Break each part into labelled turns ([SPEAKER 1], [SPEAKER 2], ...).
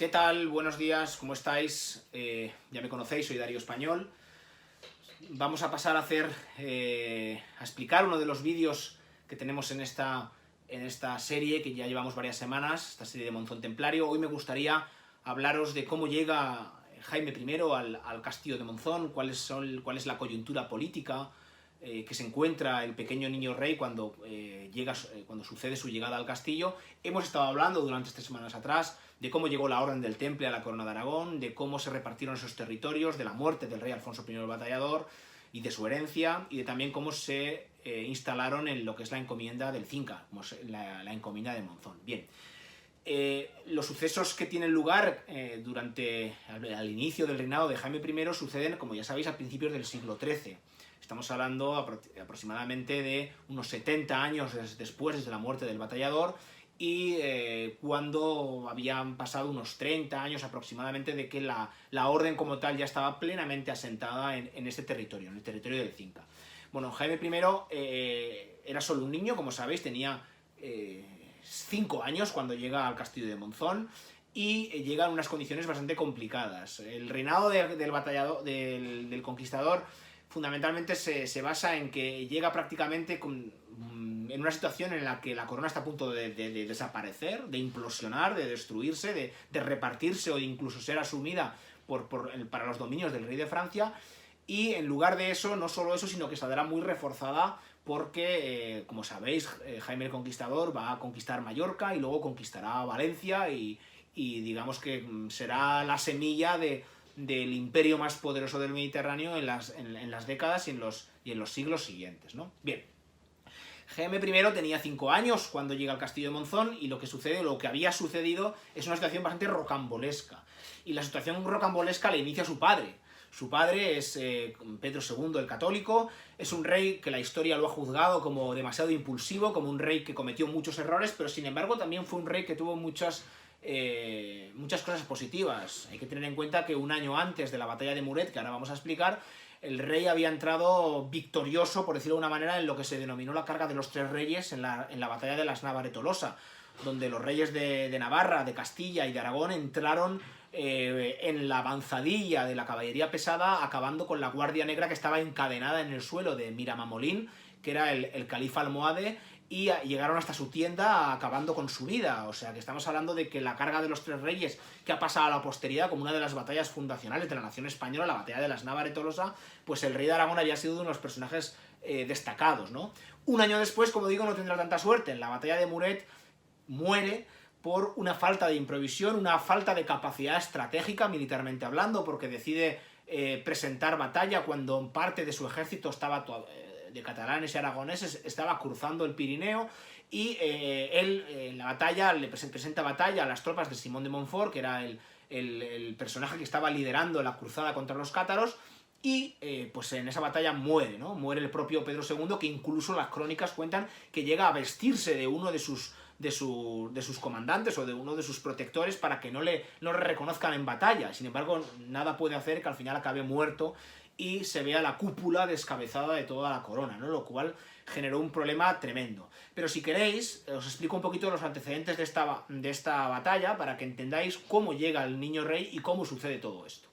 [SPEAKER 1] ¿Qué tal? Buenos días, ¿cómo estáis? Ya me conocéis, soy Darío Español. Vamos a pasar a explicar uno de los vídeos que tenemos en esta serie, que ya llevamos varias semanas, esta serie de Monzón Templario. Hoy me gustaría hablaros de cómo llega Jaime I al castillo de Monzón, cuál es la coyuntura política que se encuentra el pequeño niño rey cuando sucede su llegada al castillo. Hemos estado hablando durante 3 semanas atrás de cómo llegó la Orden del Temple a la Corona de Aragón, de cómo se repartieron esos territorios, de la muerte del rey Alfonso I el Batallador y de su herencia, y de también cómo se instalaron en lo que es la encomienda del Cinca, como es la encomienda de Monzón. Bien, los sucesos que tienen lugar al inicio del reinado de Jaime I suceden, como ya sabéis, a principios del siglo XIII. Estamos hablando aproximadamente de unos 70 años después de la muerte del Batallador, y cuando habían pasado unos 30 años aproximadamente de que la orden como tal ya estaba plenamente asentada en este territorio, en el territorio del Cinca. Bueno, Jaime I era solo un niño, como sabéis, tenía 5 años cuando llega al castillo de Monzón, y llega en unas condiciones bastante complicadas. El reinado del conquistador fundamentalmente se basa en que llega prácticamente en una situación en la que la corona está a punto de desaparecer, de implosionar, de destruirse, de repartirse o de incluso ser asumida para los dominios del rey de Francia, y en lugar de eso, no solo eso, sino que saldrá muy reforzada porque, como sabéis, Jaime el Conquistador va a conquistar Mallorca y luego conquistará Valencia y digamos que será la semilla del imperio más poderoso del Mediterráneo en las décadas y en los siglos siguientes, ¿no? Bien, Jaime I tenía 5 años cuando llega al castillo de Monzón, y lo que había sucedido es una situación bastante rocambolesca. Y la situación rocambolesca la inicia su padre. Su padre es Pedro II el Católico, es un rey que la historia lo ha juzgado como demasiado impulsivo, como un rey que cometió muchos errores, pero sin embargo también fue un rey que tuvo muchas cosas positivas. Hay que tener en cuenta que un año antes de la batalla de Muret, que ahora vamos a explicar, el rey había entrado victorioso, por decirlo de una manera, en lo que se denominó la carga de los 3 reyes en la batalla de las Nava de Tolosa, donde los reyes de Navarra, de Castilla y de Aragón entraron en la avanzadilla de la caballería pesada, acabando con la Guardia Negra que estaba encadenada en el suelo de Miramamolín, que era el califa almohade, y llegaron hasta su tienda acabando con su vida. O sea que estamos hablando de que la carga de los 3 reyes, que ha pasado a la posteridad como una de las batallas fundacionales de la nación española, la batalla de las Nava de Tolosa, pues el rey de Aragón había sido uno de los personajes destacados, ¿no? Un año después, como digo, no tendrá tanta suerte. En la batalla de Muret muere por una falta de improvisión, una falta de capacidad estratégica militarmente hablando, porque decide presentar batalla cuando parte de su ejército de catalanes y aragoneses estaba cruzando el Pirineo, y él en la batalla presenta batalla a las tropas de Simón de Montfort, que era el personaje que estaba liderando la cruzada contra los cátaros, y pues en esa batalla muere, ¿no? Muere el propio Pedro II, que incluso las crónicas cuentan que llega a vestirse de uno de sus comandantes o de uno de sus protectores para que no le reconozcan en batalla. Sin embargo, nada puede hacer que al final acabe muerto y se vea la cúpula descabezada de toda la corona, ¿no? Lo cual generó un problema tremendo. Pero si queréis, os explico un poquito los antecedentes de esta batalla para que entendáis cómo llega el niño rey y cómo sucede todo esto.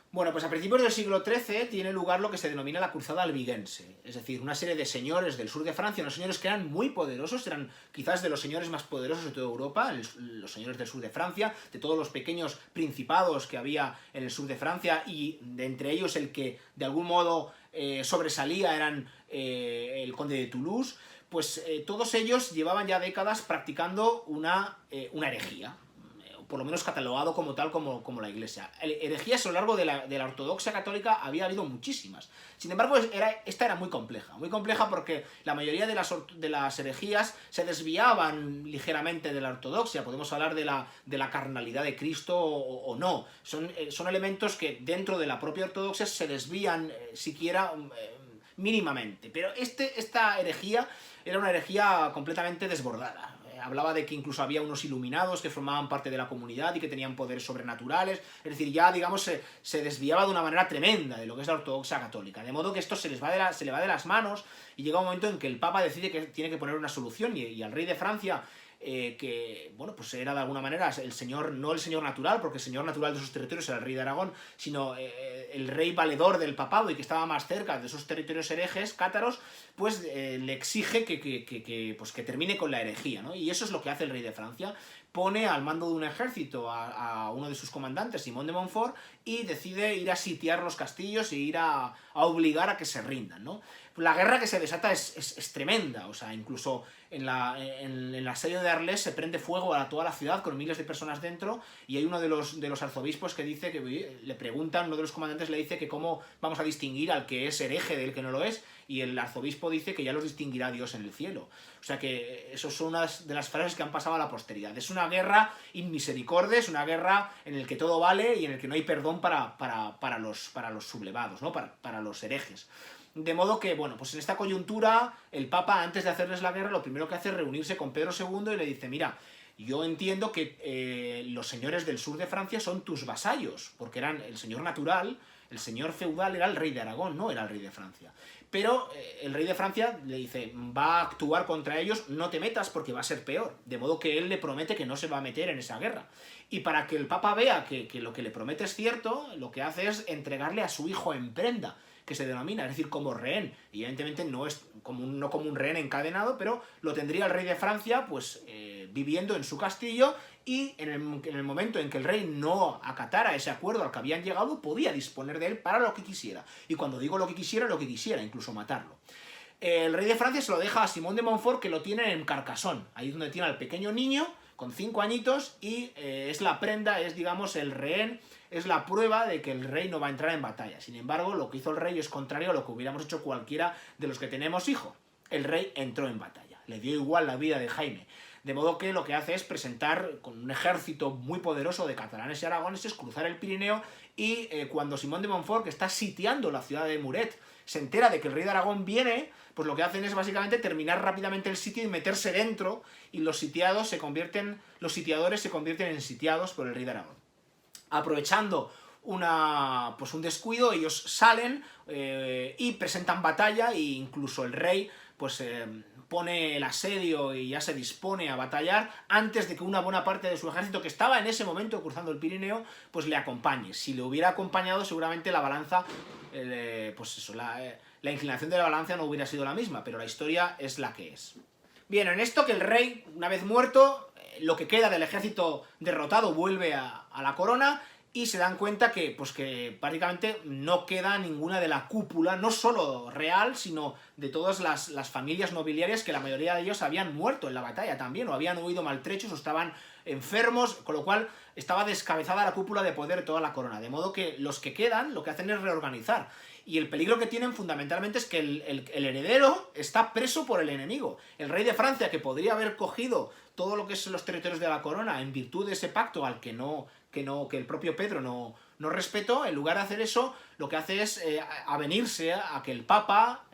[SPEAKER 1] Bueno, pues a principios del siglo XIII tiene lugar lo que se denomina la Cruzada Albigense, es decir, una serie de señores del sur de Francia, unos señores que eran muy poderosos, eran quizás de los señores más poderosos de toda Europa, los señores del sur de Francia, de todos los pequeños principados que había en el sur de Francia, y de entre ellos el que de algún modo sobresalía eran el conde de Toulouse. Pues todos ellos llevaban ya décadas practicando una herejía, por lo menos catalogado como tal, como la Iglesia. Herejías a lo largo de la ortodoxia católica había habido muchísimas. Sin embargo, esta era muy compleja porque la mayoría de las herejías se desviaban ligeramente de la ortodoxia. Podemos hablar de la carnalidad de Cristo o no. Son elementos que dentro de la propia ortodoxia se desvían siquiera mínimamente. Pero esta herejía era una herejía completamente desbordada. Hablaba de que incluso había unos iluminados que formaban parte de la comunidad y que tenían poderes sobrenaturales. Es decir, ya, digamos, se desviaba de una manera tremenda de lo que es la ortodoxia católica. De modo que esto se le va de las manos, y llega un momento en que el Papa decide que tiene que poner una solución, y al rey de Francia que, bueno, pues era de alguna manera el señor, no el señor natural, porque el señor natural de esos territorios era el rey de Aragón, sino el rey valedor del papado y que estaba más cerca de esos territorios herejes, cátaros, pues le exige que termine con la herejía, ¿no? Y eso es lo que hace el rey de Francia. Pone al mando de un ejército a uno de sus comandantes, Simón de Montfort, y decide ir a sitiar los castillos e ir a obligar a que se rindan, ¿no? La guerra que se desata es tremenda, o sea, incluso en el asedio de Arles se prende fuego a toda la ciudad con miles de personas dentro, y hay uno de los arzobispos que dice que le preguntan, uno de los comandantes le dice que cómo vamos a distinguir al que es hereje del que no lo es, y el arzobispo dice que ya los distinguirá Dios en el cielo. O sea que eso son unas de las frases que han pasado a la posteridad. Es una guerra inmisericordia, es una guerra en la que todo vale y en la que no hay perdón para los sublevados, ¿no? Para los herejes. De modo que, bueno, pues en esta coyuntura, el Papa, antes de hacerles la guerra, lo primero que hace es reunirse con Pedro II y le dice, mira, yo entiendo que los señores del sur de Francia son tus vasallos, porque eran el señor natural, el señor feudal era el rey de Aragón, no era el rey de Francia. Pero el rey de Francia le dice, va a actuar contra ellos, no te metas porque va a ser peor. De modo que él le promete que no se va a meter en esa guerra. Y para que el Papa vea que lo que le promete es cierto, lo que hace es entregarle a su hijo en prenda, que se denomina, es decir, como rehén. Y evidentemente no como un rehén encadenado, pero lo tendría el rey de Francia, pues viviendo en su castillo, y en el momento en que el rey no acatara ese acuerdo al que habían llegado, podía disponer de él para lo que quisiera. Y cuando digo lo que quisiera, incluso matarlo. El rey de Francia se lo deja a Simón de Montfort, que lo tiene en Carcassonne, ahí donde tiene al pequeño niño, con 5 añitos, y es la prenda, es digamos el rehén, es la prueba de que el rey no va a entrar en batalla. Sin embargo, lo que hizo el rey es contrario a lo que hubiéramos hecho cualquiera de los que tenemos hijo. El rey entró en batalla, le dio igual la vida de Jaime. De modo que lo que hace es presentar con un ejército muy poderoso de catalanes y aragoneses, cruzar el Pirineo, y cuando Simón de Montfort, que está sitiando la ciudad de Muret, se entera de que el rey de Aragón viene, pues lo que hacen es básicamente terminar rápidamente el sitio y meterse dentro, y los sitiadores se convierten en sitiados por el rey de Aragón. Aprovechando un descuido, ellos salen y presentan batalla, e incluso el rey pues pone el asedio y ya se dispone a batallar antes de que una buena parte de su ejército, que estaba en ese momento cruzando el Pirineo, pues le acompañe. Si le hubiera acompañado, seguramente la balanza, la inclinación de la balanza no hubiera sido la misma, pero la historia es la que es. Bien, en esto que el rey, una vez muerto, lo que queda del ejército derrotado vuelve a la corona, y se dan cuenta que prácticamente no queda ninguna de la cúpula, no solo real, sino de todas las familias nobiliarias, que la mayoría de ellos habían muerto en la batalla también, o habían huido maltrechos, o estaban enfermos, con lo cual estaba descabezada la cúpula de poder de toda la corona. De modo que los que quedan lo que hacen es reorganizar. Y el peligro que tienen fundamentalmente es que el heredero está preso por el enemigo. El rey de Francia, que podría haber cogido todo lo que son los territorios de la corona en virtud de ese pacto al que el propio Pedro no respetó, en lugar de hacer eso, lo que hace es avenirse a que el Papa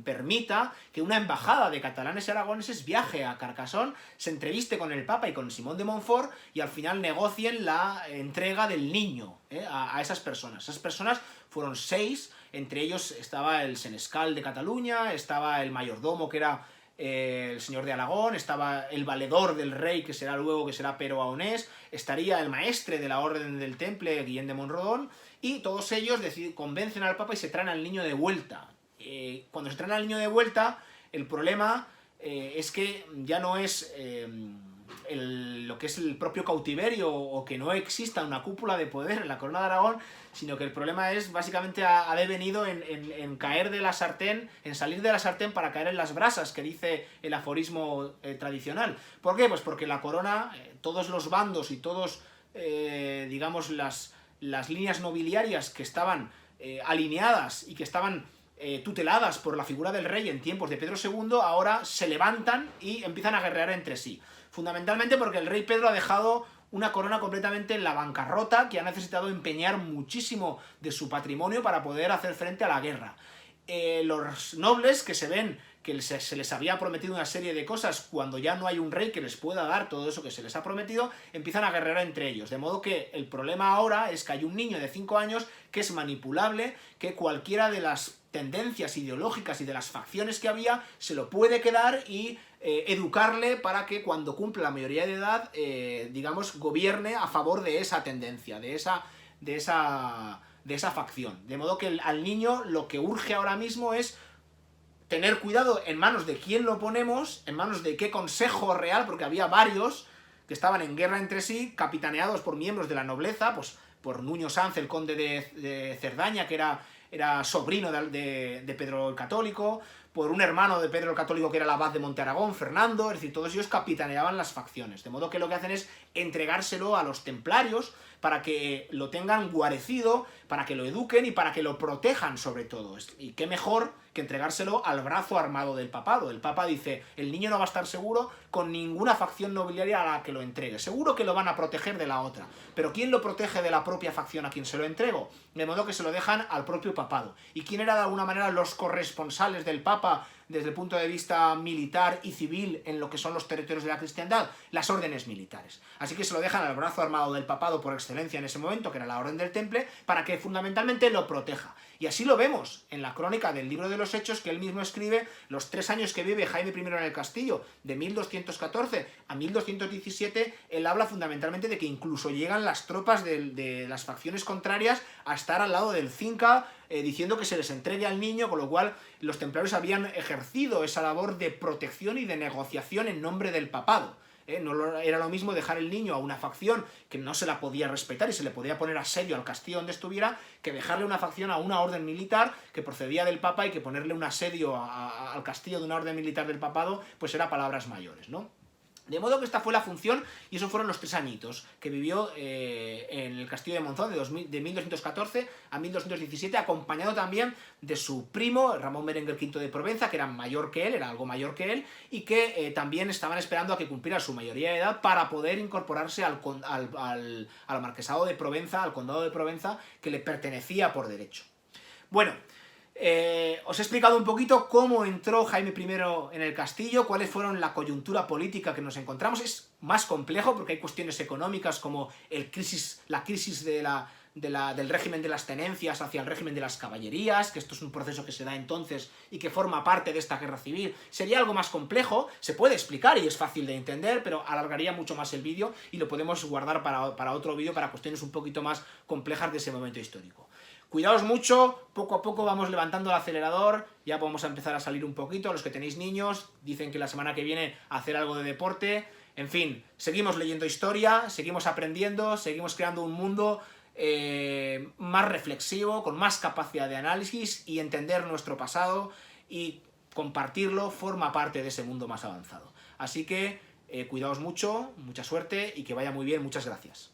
[SPEAKER 1] permita que una embajada de catalanes y aragoneses viaje a Carcassonne, se entreviste con el Papa y con Simón de Montfort, y al final negocien la entrega del niño a esas personas. Esas personas fueron 6, entre ellos estaba el senescal de Cataluña, estaba el mayordomo, que era el señor de Aragón, estaba el valedor del rey, que será Pero Aonés, estaría el maestre de la Orden del Temple, Guillem de Montrodon, y todos ellos convencen al Papa y se traen al niño de vuelta. Cuando se traen al niño de vuelta, el problema es que ya no es lo que es el propio cautiverio, o que no exista una cúpula de poder en la corona de Aragón, sino que el problema es básicamente ha devenido en caer de la sartén, en salir de la sartén para caer en las brasas, que dice el aforismo tradicional. ¿Por qué? Pues porque la corona, todos los bandos y todos, digamos, las líneas nobiliarias que estaban alineadas y que estaban tuteladas por la figura del rey en tiempos de Pedro II, ahora se levantan y empiezan a guerrear entre sí. Fundamentalmente porque el rey Pedro ha dejado una corona completamente en la bancarrota, que ha necesitado empeñar muchísimo de su patrimonio para poder hacer frente a la guerra. Los nobles, que se ven que se les había prometido una serie de cosas, cuando ya no hay un rey que les pueda dar todo eso que se les ha prometido, empiezan a guerrear entre ellos. De modo que el problema ahora es que hay un niño de 5 años que es manipulable, que cualquiera de las tendencias ideológicas y de las facciones que había se lo puede quedar y educarle para que cuando cumpla la mayoría de edad, digamos, gobierne a favor de esa tendencia, de esa facción. De modo que al niño lo que urge ahora mismo es tener cuidado en manos de quién lo ponemos, en manos de qué consejo real, porque había varios que estaban en guerra entre sí, capitaneados por miembros de la nobleza, pues por Nuño Sanz, el conde de Cerdaña, que era sobrino de Pedro el Católico, por un hermano de Pedro el Católico que era el abad de Montearagón, Fernando, es decir, todos ellos capitaneaban las facciones, de modo que lo que hacen es entregárselo a los templarios para que lo tengan guarecido, para que lo eduquen y para que lo protejan sobre todo. Y qué mejor que entregárselo al brazo armado del papado. El papa dice, el niño no va a estar seguro con ninguna facción nobiliaria a la que lo entregue. Seguro que lo van a proteger de la otra. Pero ¿quién lo protege de la propia facción a quien se lo entrego? De modo que se lo dejan al propio papado. ¿Y quién era de alguna manera los corresponsales del papa desde el punto de vista militar y civil en lo que son los territorios de la cristiandad? Las órdenes militares. Así que se lo dejan al brazo armado del papado por excelencia en ese momento, que era la Orden del Temple, para que fundamentalmente lo proteja. Y así lo vemos en la crónica del libro de los Hechos, que él mismo escribe los 3 años que vive Jaime I en el castillo, de 1214 a 1217, él habla fundamentalmente de que incluso llegan las tropas de las facciones contrarias a estar al lado del Cinca, diciendo que se les entregue al niño, con lo cual los templarios habían ejercido esa labor de protección y de negociación en nombre del papado. No era lo mismo dejar el niño a una facción que no se la podía respetar y se le podía poner asedio al castillo donde estuviera, que dejarle una facción a una orden militar que procedía del papa, y que ponerle un asedio al castillo de una orden militar del papado, pues era palabras mayores, ¿no? De modo que esta fue la función, y esos fueron los 3 añitos que vivió en el castillo de Monzón de 1214 a 1217, acompañado también de su primo, Ramón Berenguer V de Provenza, que era mayor que él, era algo mayor que él, y que también estaban esperando a que cumpliera su mayoría de edad para poder incorporarse al marquesado de Provenza, al condado de Provenza, que le pertenecía por derecho. Bueno, os he explicado un poquito cómo entró Jaime I en el castillo, cuáles fueron la coyuntura política que nos encontramos. Es más complejo porque hay cuestiones económicas como la crisis del régimen de las tenencias hacia el régimen de las caballerías, que esto es un proceso que se da entonces y que forma parte de esta guerra civil. Sería algo más complejo, se puede explicar y es fácil de entender, pero alargaría mucho más el vídeo y lo podemos guardar para otro vídeo, para cuestiones un poquito más complejas de ese momento histórico. Cuidaos mucho, poco a poco vamos levantando el acelerador, ya vamos a empezar a salir un poquito. Los que tenéis niños, dicen que la semana que viene hacer algo de deporte. En fin, seguimos leyendo historia, seguimos aprendiendo, seguimos creando un mundo más reflexivo, con más capacidad de análisis, y entender nuestro pasado y compartirlo forma parte de ese mundo más avanzado. Así que cuidaos mucho, mucha suerte y que vaya muy bien. Muchas gracias.